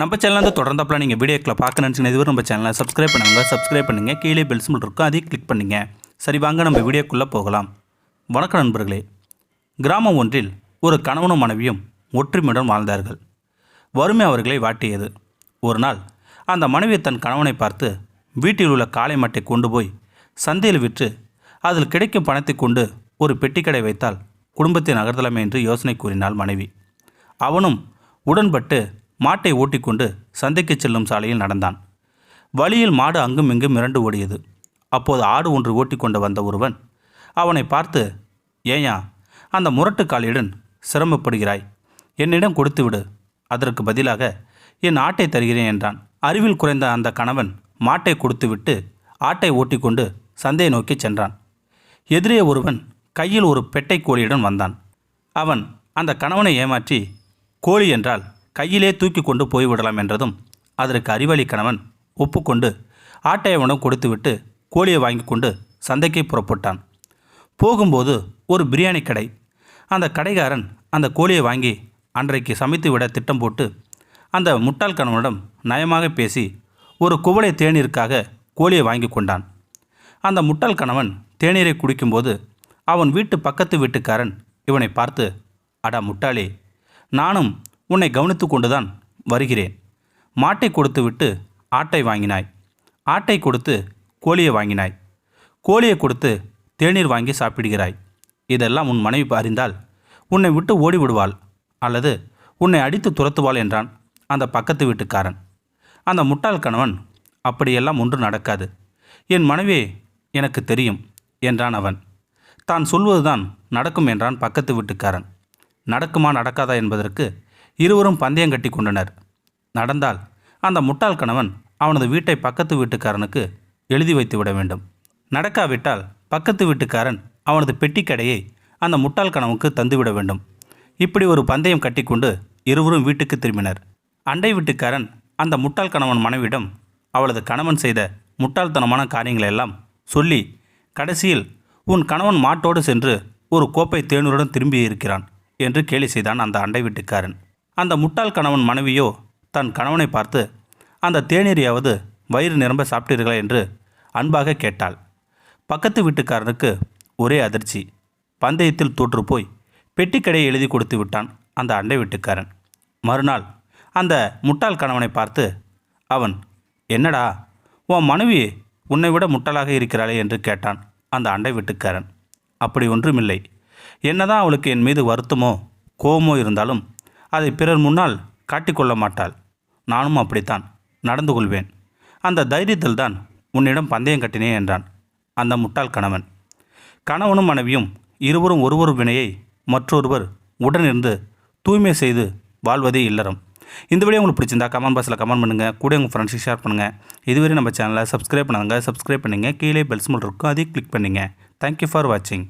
நம்ம சேனல் தொடர்ந்தாப்பில் நீங்கள் வீடியோக்களை பார்க்க நினச்சிங்கன்னா இதுவரை நம்ம சேனலை சப்ஸ்கிரைப் பண்ணுங்கள் கீழே பெல் சிம்பிள் இருக்கும் அதையும் கிளிக் பண்ணுங்க. சரி வாங்க நம்ம வீடியோக்குள்ளே போகலாம். வணக்கம் நண்பர்களே. கிராமம் ஒன்றில் ஒரு கணவனும் மனைவியும் ஒற்றுமையுடன் வாழ்ந்தார்கள். வறுமை அவர்களை வாட்டியது. ஒரு நாள் அந்த மனைவி தன் கணவனை பார்த்து வீட்டில் உள்ள காளை மாட்டை கொண்டு போய் சந்தையில் விற்று அதில் கிடைக்கும் பணத்தை கொண்டு ஒரு பெட்டிக்கடை வைத்தால் குடும்பத்தை நகர்த்தலாமே என்று யோசனை கூறினாள் மனைவி. அவனும் உடன்பட்டு மாட்டை ஓட்டிக்கொண்டு சந்தைக்கு செல்லும் சாலையில் நடந்தான். வழியில் மாடு அங்கும் இங்கும் மிரண்டு ஓடியது. அப்போது ஆடு ஒன்று ஓட்டிக்கொண்டு வந்த ஒருவன் அவனை பார்த்து, ஏயா அந்த முரட்டு காளியுடன் சிரமப்படுகிறாய், என்னிடம் கொடுத்துவிடு, அதற்கு பதிலாக என் ஆட்டை தருகிறேன் என்றான். அறிவில் குறைந்த அந்த கணவன் மாட்டை கொடுத்துவிட்டு ஆட்டை ஓட்டிக்கொண்டு சந்தையை நோக்கி சென்றான். எதிரே ஒருவன் கையில் ஒரு பெட்டை கோழியுடன் வந்தான். அவன் அந்த கணவனை ஏமாற்றி கோழி என்றால் கையிலே தூக்கி கொண்டு போய்விடலாம் என்றதும் அதற்கு அறிவாளி கணவன் ஒப்புக்கொண்டு ஆட்டை அவனிடம் கொடுத்துவிட்டு கோழியை வாங்கி கொண்டு சந்தைக்கு புறப்பட்டான். போகும்போது ஒரு பிரியாணி கடை. அந்த கடைக்காரன் அந்த கோழியை வாங்கி அன்றைக்கு சமைத்து விட திட்டம் போட்டு அந்த முட்டாள் கணவனிடம் நயமாக பேசி ஒரு குவளை தேநீருக்காக கோழியை வாங்கி கொண்டான். அந்த முட்டாள் கணவன் தேநீரை குடிக்கும்போது அவன் வீட்டு பக்கத்து வீட்டுக்காரன் இவனை பார்த்து, அடா முட்டாளே, நானும் உன்னை கவனித்து கொண்டுதான் வருகிறேன். மாட்டை கொடுத்து விட்டு ஆட்டை வாங்கினாய், ஆட்டை கொடுத்து கோழியை வாங்கினாய், கோழியை கொடுத்து தேநீர் வாங்கி சாப்பிடுகிறாய். இதெல்லாம் உன் மனைவி அறிந்தால் உன்னை விட்டு ஓடிவிடுவாள் அல்லது உன்னை அடித்து துரத்துவாள் என்றான் அந்த பக்கத்து வீட்டுக்காரன். அந்த முட்டாள் கணவன், அப்படியெல்லாம் ஒன்று நடக்காது, என் மனைவி எனக்கு தெரியும் என்றான் அவன். தான் சொல்வதுதான் நடக்கும் என்றான் பக்கத்து வீட்டுக்காரன். நடக்குமா நடக்காதா என்பதற்கு இருவரும் பந்தயம் கட்டி கொண்டனர். நடந்தால் அந்த முட்டாள் கணவன் அவனது வீட்டை பக்கத்து வீட்டுக்காரனுக்கு எழுதி வைத்து விட வேண்டும். நடக்காவிட்டால் பக்கத்து வீட்டுக்காரன் அவனது பெட்டிக்கடையை அந்த முட்டாள் கணவனுக்கு தந்துவிட வேண்டும். இப்படி ஒரு பந்தயம் கட்டிக்கொண்டு இருவரும் வீட்டுக்கு திரும்பினர். அண்டை வீட்டுக்காரன் அந்த முட்டாள் கணவன் மனைவியிடம் அவளது கணவன் செய்த முட்டாள்தனமான காரியங்களெல்லாம் சொல்லி கடைசியில் உன் கணவன் மாட்டோடு சென்று ஒரு கோப்பை தேநூறுடன் திரும்பி இருக்கிறான் என்று கேலி செய்தான் அந்த அண்டை வீட்டுக்காரன். அந்த முட்டாள் கணவன் மனைவியோ தன் கணவனை பார்த்து, அந்த தேநீரையாவது வயிறு நிரம்ப சாப்பிட்டீர்களா என்று அன்பாக கேட்டாள். பக்கத்து வீட்டுக்காரனுக்கு ஒரே அதிர்ச்சி. பந்தயத்தில் தோற்றுப்போய் பெட்டிக்கடையை எழுதி கொடுத்து விட்டான் அந்த அண்டை வீட்டுக்காரன். மறுநாள் அந்த முட்டாள் கணவனை பார்த்து அவன், என்னடா உன் மனைவி உன்னை விட முட்டாளாக இருக்கிறாளே என்று கேட்டான் அந்த அண்டை வீட்டுக்காரன். அப்படி ஒன்றுமில்லை, என்னதான் அவளுக்கு என் மீது வருத்தமோ கோபமோ இருந்தாலும் அதை பிறர் முன்னால் காட்டிக்கொள்ள மாட்டாள். நானும் அப்படித்தான் நடந்து கொள்வேன். அந்த தைரியத்தில் தான் உன்னிடம் பந்தயம் கட்டினேன் என்றான் அந்த முட்டாள் கணவன். கணவனும் மனைவியும் இருவரும் ஒருவர் வினையை மற்றொருவர் உடனிருந்து தூய்மை செய்து வாழ்வதே இல்லறம். இந்த வீடியோ உங்களுக்கு பிடிச்சிருந்தா கமெண்ட் பாக்ஸில் கமெண்ட் பண்ணுங்கள். கூட உங்கள் ஃப்ரெண்ட்ஸுக்கு ஷேர் பண்ணுங்கள். இதுவரை நம்ம சேனலை சப்ஸ்கிரைப் பண்ணுங்கள். கீழே பெல் சிம்பல் இருக்கும், அதையும் கிளிக் பண்ணுங்கள். தேங்க்யூ ஃபார் வாட்சிங்.